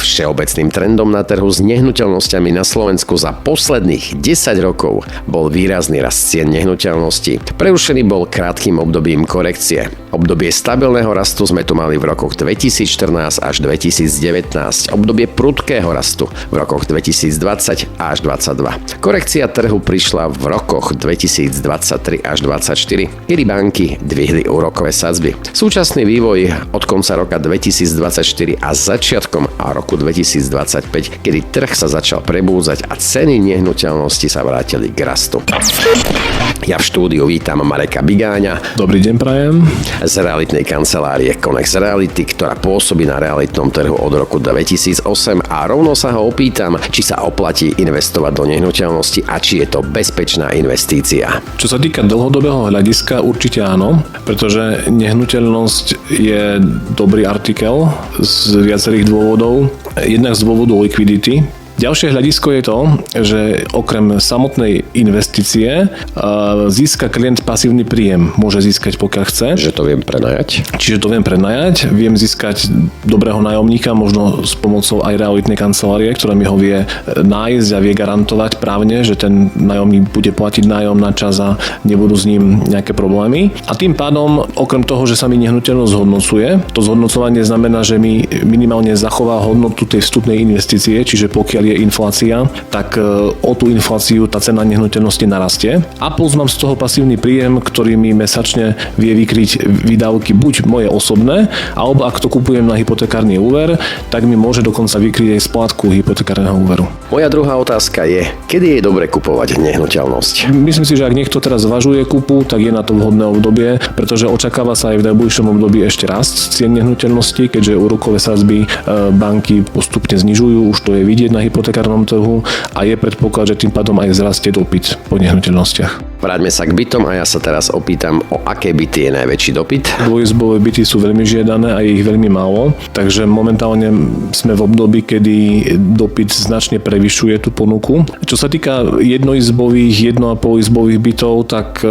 Všeobecným trendom na trhu s nehnuteľnosťami na Slovensku za posledných 10 rokov bol výrazný rast cien nehnuteľností. Prerušený bol krátkym obdobím korekcie. Obdobie stabilného rastu sme tu mali v rokoch 2014 až 2019. Obdobie prudkého rastu v rokoch 2020 až 2022. Korekcia trhu prišla v rokoch 2023 až 2024, kedy banky dvihli úrokové sadzby. Súčasný vývoj od konca roka 2024 a začiatkom roku 2025, kedy trh sa začal prebúdzať a ceny nehnuteľnosti sa vrátili k rastu. Ja v štúdiu vítam Mareka Bigáňa. Dobrý deň prajem. Z realitnej kancelárie Connex Reality, ktorá pôsobí na realitnom trhu od roku 2008 a rovno sa ho opýtam, či sa oplatí investovať do nehnuteľnosti a či je to bezpečná investícia. Čo sa týka dlhodobého hľadiska, určite áno, pretože nehnuteľnosť je dobrý artikel z viacerých dôvodov. Jednak z dôvodu likvidity. Ďalšie hľadisko je to, že okrem samotnej investície získa klient pasívny príjem. Môže získať, pokiaľ chce. Že to viem prenajať. Čiže to viem prenajať. Viem získať dobrého nájomníka, možno s pomocou aj realitnej kancelárie, ktorá mi ho vie nájsť a vie garantovať právne, že ten nájomník bude platiť nájom na čas a nebudú s ním nejaké problémy. A tým pádom, okrem toho, že sa mi nehnuteľnosť zhodnocuje, to zhodnocovanie znamená, že mi minimálne zachová hodnotu tej vstupnej investície, čiže pokiaľ je inflácia, tak o tú infláciu tá cena nehnuteľnosti narastie. A plus mám z toho pasívny príjem, ktorý mi mesačne vie vykryť výdavky buď moje osobné, alebo ak to kupujem na hypotekárny úver, tak mi môže dokonca vykryť aj splátku hypotekárneho úveru. Moja druhá otázka je, kedy je dobre kupovať nehnuteľnosť? Myslím si, že ak niekto teraz zvažuje kúpu, tak je na to vhodné obdobie, pretože očakáva sa aj v najbližšom období ešte rast cien nehnuteľnosti, keďže úrokové sadzby banky postupne znižujú, už to je vidieť na hypotekárnom trhu a je predpoklad, že tým pádom aj vzrastie dopyt po nehnuteľnostiach. Vráťme sa k bytom a ja sa teraz opýtam, o aké byty je najväčší dopyt? Dvojizbové byty sú veľmi žiadané a je ich veľmi málo, takže momentálne sme v období, kedy dopyt značne prevyšuje tú ponuku. Čo sa týka jednoizbových, 1,5 izbových bytov, tak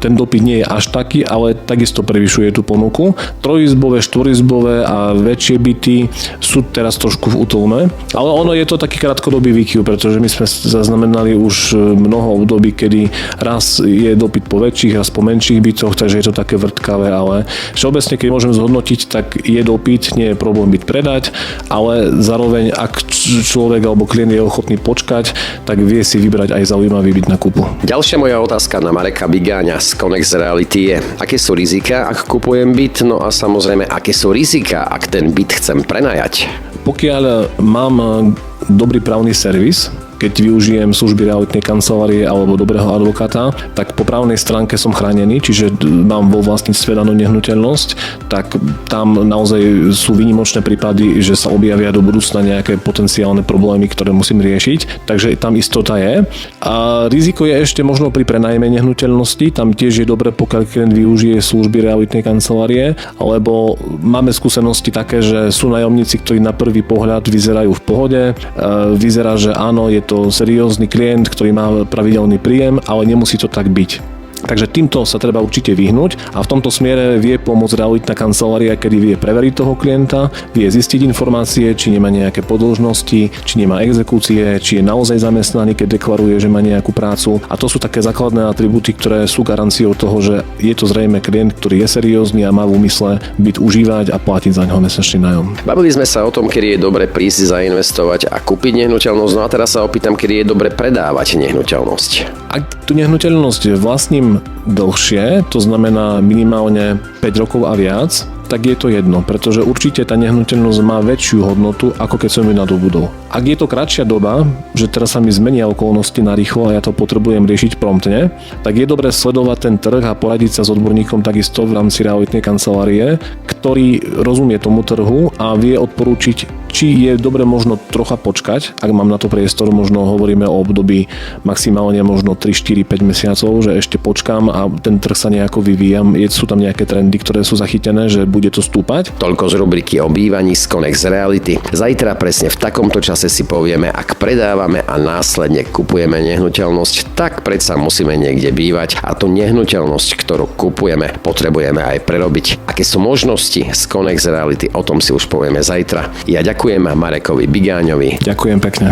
ten dopyt nie je až taký, ale takisto prevyšuje tú ponuku. Trojizbové, štvorizbové a väčšie byty sú teraz trošku v útlme, ale ono je to taký krátkodobý výkyv, pretože my sme zaznamenali už mnoho období, kedy raz je dopyt po väčších, raz po menších bytoch, takže je to také vrtkavé, ale všeobecne, keď môžem zhodnotiť, tak je dopyt, nie je problém byt predať, ale zároveň, ak človek alebo klient je ochotný počkať, tak vie si vybrať aj zaujímavý byt na kúpu. Ďalšia moja otázka na Mareka Bigáňa z Connex Reality je, aké sú rizika, ak kupujem byt, no a samozrejme, aké sú rizika, ak ten byt chcem prenajať? Pokiaľ mám dobrý právny servis, keď využijem služby realitnej kancelárie alebo dobrého advokáta, tak po právnej stránke som chránený, čiže mám vo vlastníctve danú nehnuteľnosť, tak tam naozaj sú výnimočné prípady, že sa objavia do budúcna nejaké potenciálne problémy, ktoré musím riešiť, takže tam istota je. A riziko je ešte možno pri prenajme nehnuteľnosti, tam tiež je dobre, pokiaľ klient využije služby realitnej kancelárie, lebo máme skúsenosti také, že sú nájomníci, ktorí na prvý pohľad vyzerajú v pohode, vyzerá, že áno, je to seriózny klient, ktorý má pravidelný príjem, ale nemusí to tak byť. Takže týmto sa treba určite vyhnúť a v tomto smiere vie pomôcť realitná kancelária, kedy vie preveriť toho klienta, vie zistiť informácie, či nemá nejaké podĺžnosti, či nemá exekúcie, či je naozaj zamestnaný, keď deklaruje, že má nejakú prácu. A to sú také základné atribúty, ktoré sú garanciou toho, že je to zrejme klient, ktorý je seriózny a má v úmysle byt užívať a platiť za ňoho mesačný nájom. Bavili sme sa o tom, kedy je dobre prísť zainvestovať a kúpiť nehnuteľnosť, no a teraz sa opýtam, kedy je dobre predávať nehnuteľnosť. Ak tú nehnuteľnosť vlastním dlhšie, to znamená minimálne 5 rokov a viac, tak je to jedno, pretože určite tá nehnuteľnosť má väčšiu hodnotu, ako keď som ju nadobudol. Ak je to kratšia doba, že teraz sa mi zmenia okolnosti na rýchlo a ja to potrebujem riešiť promptne, tak je dobré sledovať ten trh a poradiť sa s odborníkom takisto v rámci realitnej kancelárie, ktorý rozumie tomu trhu a vie odporúčiť, či je dobre možno trocha počkať, ak mám na to priestor, možno hovoríme o období maximálne možno 3, 4, 5 mesiacov, že ešte počkám a ten trh sa nejako vyvíja, sú tam nejaké trendy, ktoré sú zachytené, že bude to stúpať. Toľko z rubriky o bývaní z Connex Reality. Zajtra presne v takomto čase si povieme, ak predávame a následne kupujeme nehnuteľnosť, tak predsa musíme niekde bývať a tú nehnuteľnosť, ktorú kupujeme, potrebujeme aj prerobiť. Aké sú možnosti z Connex Reality, o tom si už povieme zajtra. Ja ďakujem Ďakujem Marekovi Bigáňovi. Ďakujem pekne.